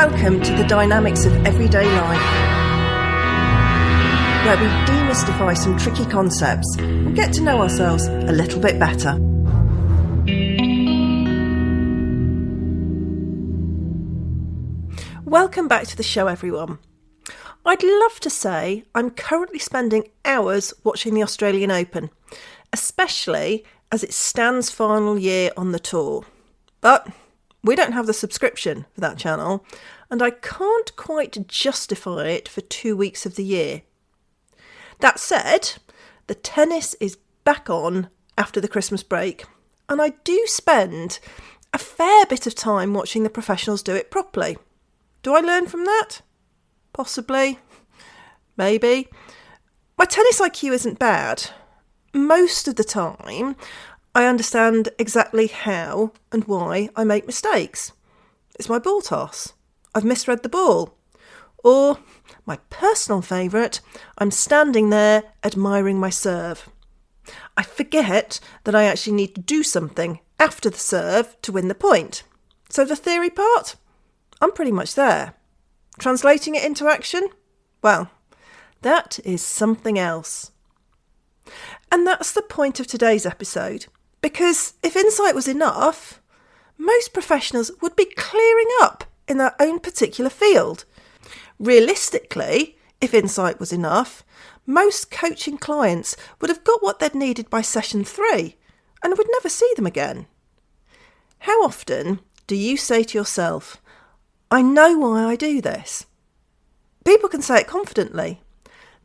Welcome to the dynamics of everyday life, where we demystify some tricky concepts and get to know ourselves a little bit better. Welcome back to the show, everyone. I'd love to say I'm currently spending hours watching the Australian Open, especially as it stands final year on the tour. But we don't have the subscription for that channel, and I can't quite justify it for 2 weeks of the year. That said, the tennis is back on after the Christmas break, and I do spend a fair bit of time watching the professionals do it properly. Do I learn from that? Possibly. Maybe. My tennis IQ isn't bad. Most of the time, I understand exactly how and why I make mistakes. It's my ball toss. I've misread the ball. Or, my personal favourite, I'm standing there admiring my serve. I forget that I actually need to do something after the serve to win the point. So the theory part? I'm pretty much there. Translating it into action? Well, that is something else. And that's the point of today's episode. Because if insight was enough, most professionals would be clearing up in their own particular field. Realistically, if insight was enough, most coaching clients would have got what they'd needed by session 3 and would never see them again. How often do you say to yourself, I know why I do this? People can say it confidently.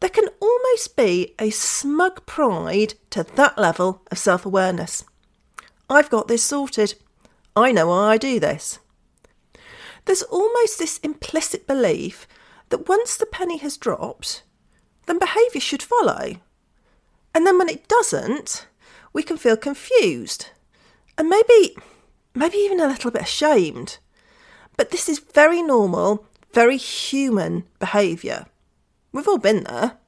There can almost be a smug pride to that level of self-awareness. I've got this sorted. I know why I do this. There's almost this implicit belief that once the penny has dropped, then behaviour should follow. And then when it doesn't, we can feel confused and maybe even a little bit ashamed. But this is very normal, very human behaviour. We've all been there.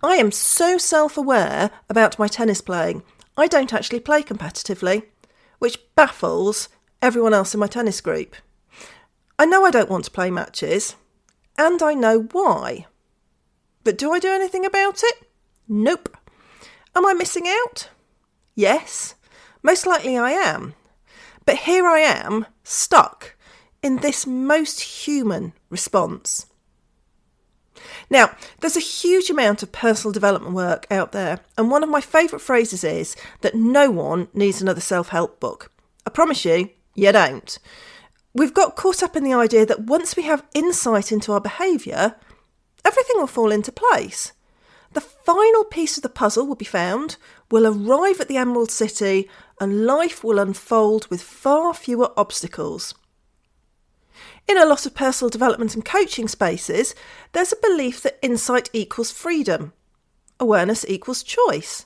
I am so self-aware about my tennis playing, I don't actually play competitively, which baffles everyone else in my tennis group. I know I don't want to play matches, and I know why. But do I do anything about it? Nope. Am I missing out? Yes, most likely I am. But here I am, stuck in this most human response. Now, there's a huge amount of personal development work out there, and one of my favourite phrases is that no one needs another self-help book. I promise you, you don't. We've got caught up in the idea that once we have insight into our behaviour, everything will fall into place. The final piece of the puzzle will be found, we'll arrive at the Emerald City, and life will unfold with far fewer obstacles. In a lot of personal development and coaching spaces, there's a belief that insight equals freedom. Awareness equals choice.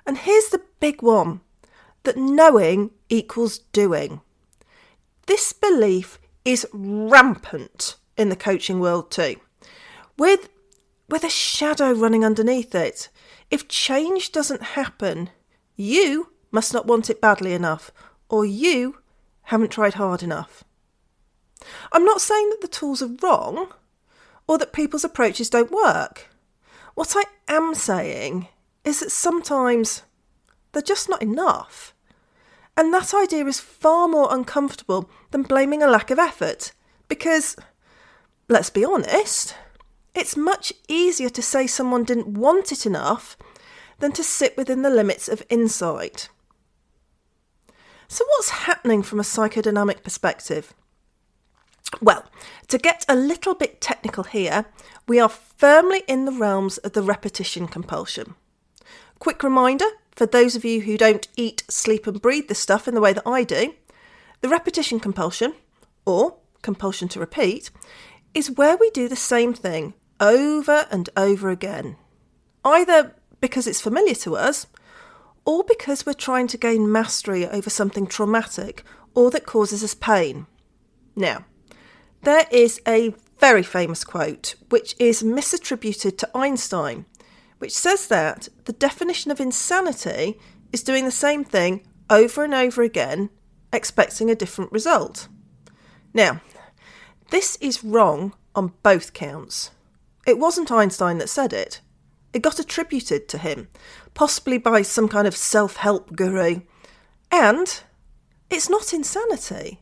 And here's the big one, that knowing equals doing. This belief is rampant in the coaching world too, with a shadow running underneath it. If change doesn't happen, you must not want it badly enough, or you haven't tried hard enough. I'm not saying that the tools are wrong or that people's approaches don't work. What I am saying is that sometimes they're just not enough. And that idea is far more uncomfortable than blaming a lack of effort because, let's be honest, it's much easier to say someone didn't want it enough than to sit within the limits of insight. So what's happening from a psychodynamic perspective? Well, to get a little bit technical here, we are firmly in the realms of the repetition compulsion. Quick reminder, for those of you who don't eat, sleep and breathe this stuff in the way that I do, the repetition compulsion, or compulsion to repeat, is where we do the same thing over and over again, either because it's familiar to us, or because we're trying to gain mastery over something traumatic or that causes us pain. Now, there is a very famous quote, which is misattributed to Einstein, which says that the definition of insanity is doing the same thing over and over again, expecting a different result. Now, This is wrong on both counts. It wasn't Einstein that said it. It got attributed to him, possibly by some kind of self-help guru. And it's not insanity.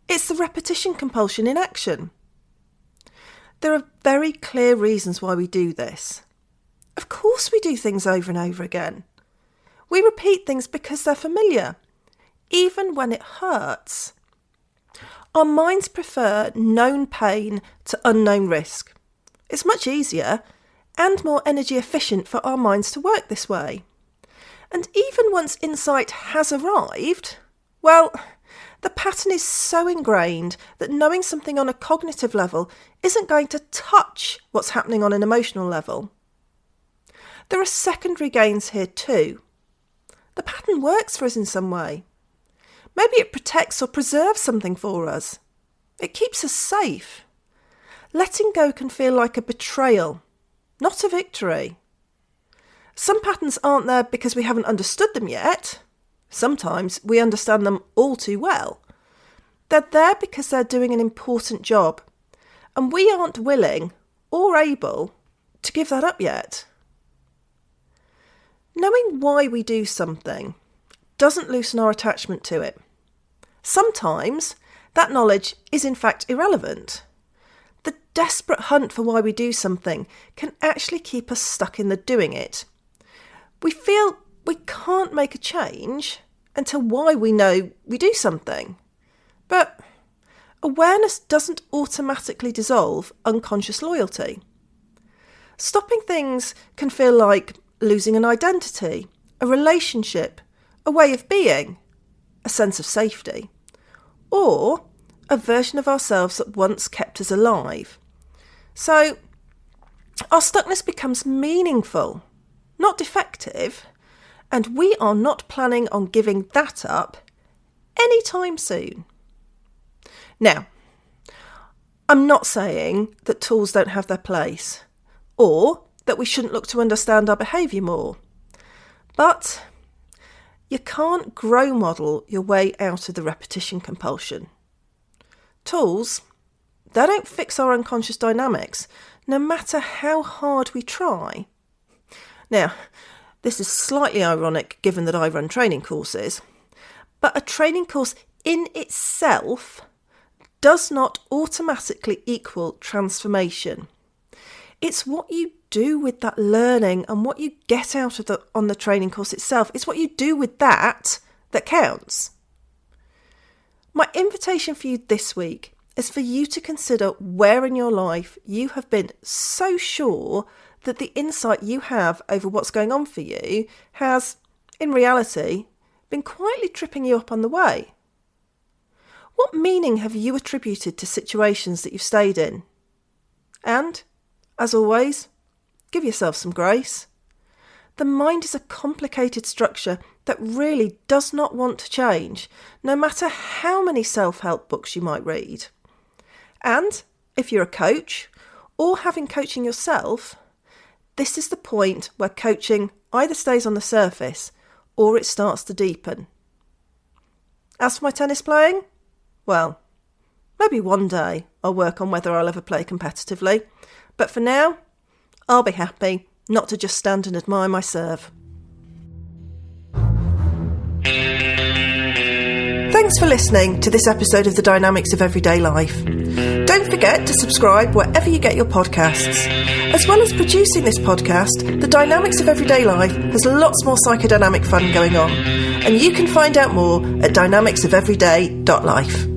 It's the repetition compulsion in action. There are very clear reasons why we do this. Of course we do things over and over again. We repeat things because they're familiar, even when it hurts. Our minds prefer known pain to unknown risk. It's much easier and more energy efficient for our minds to work this way. And even once insight has arrived, well, the pattern is so ingrained that knowing something on a cognitive level isn't going to touch what's happening on an emotional level. There are secondary gains here too. The pattern works for us in some way. Maybe it protects or preserves something for us. It keeps us safe. Letting go can feel like a betrayal, not a victory. Some patterns aren't there because we haven't understood them yet. Sometimes we understand them all too well. They're there because they're doing an important job, and we aren't willing or able to give that up yet. Knowing why we do something doesn't loosen our attachment to it. Sometimes that knowledge is in fact irrelevant. The desperate hunt for why we do something can actually keep us stuck in the doing it. We feel we can't make a change until why we know we do something. But awareness doesn't automatically dissolve unconscious loyalty. Stopping things can feel like losing an identity, a relationship, a way of being, a sense of safety, or a version of ourselves that once kept us alive. So our stuckness becomes meaningful, not defective, and we are not planning on giving that up anytime soon. Now, I'm not saying that tools don't have their place, or that we shouldn't look to understand our behaviour more. But you can't grow model your way out of the repetition compulsion. Tools, they don't fix our unconscious dynamics, no matter how hard we try. Now, this is slightly ironic given that I run training courses, but a training course in itself does not automatically equal transformation. It's what you do with that learning and what you get out of on the training course itself. It's what you do with that counts. My invitation for you this week is for you to consider where in your life you have been so sure that the insight you have over what's going on for you has, in reality, been quietly tripping you up on the way. What meaning have you attributed to situations that you've stayed in? And, as always, give yourself some grace. The mind is a complicated structure that really does not want to change, no matter how many self-help books you might read. And if you're a coach, or having coaching yourself, this is the point where coaching either stays on the surface or it starts to deepen. As for my tennis playing, well, maybe one day I'll work on whether I'll ever play competitively, but for now, I'll be happy not to just stand and admire my serve. Thanks for listening to this episode of The Dynamics of Everyday Life. Don't forget to subscribe wherever you get your podcasts. As well as producing this podcast, The Dynamics of Everyday Life has lots more psychodynamic fun going on, and you can find out more at dynamicsofeveryday.life.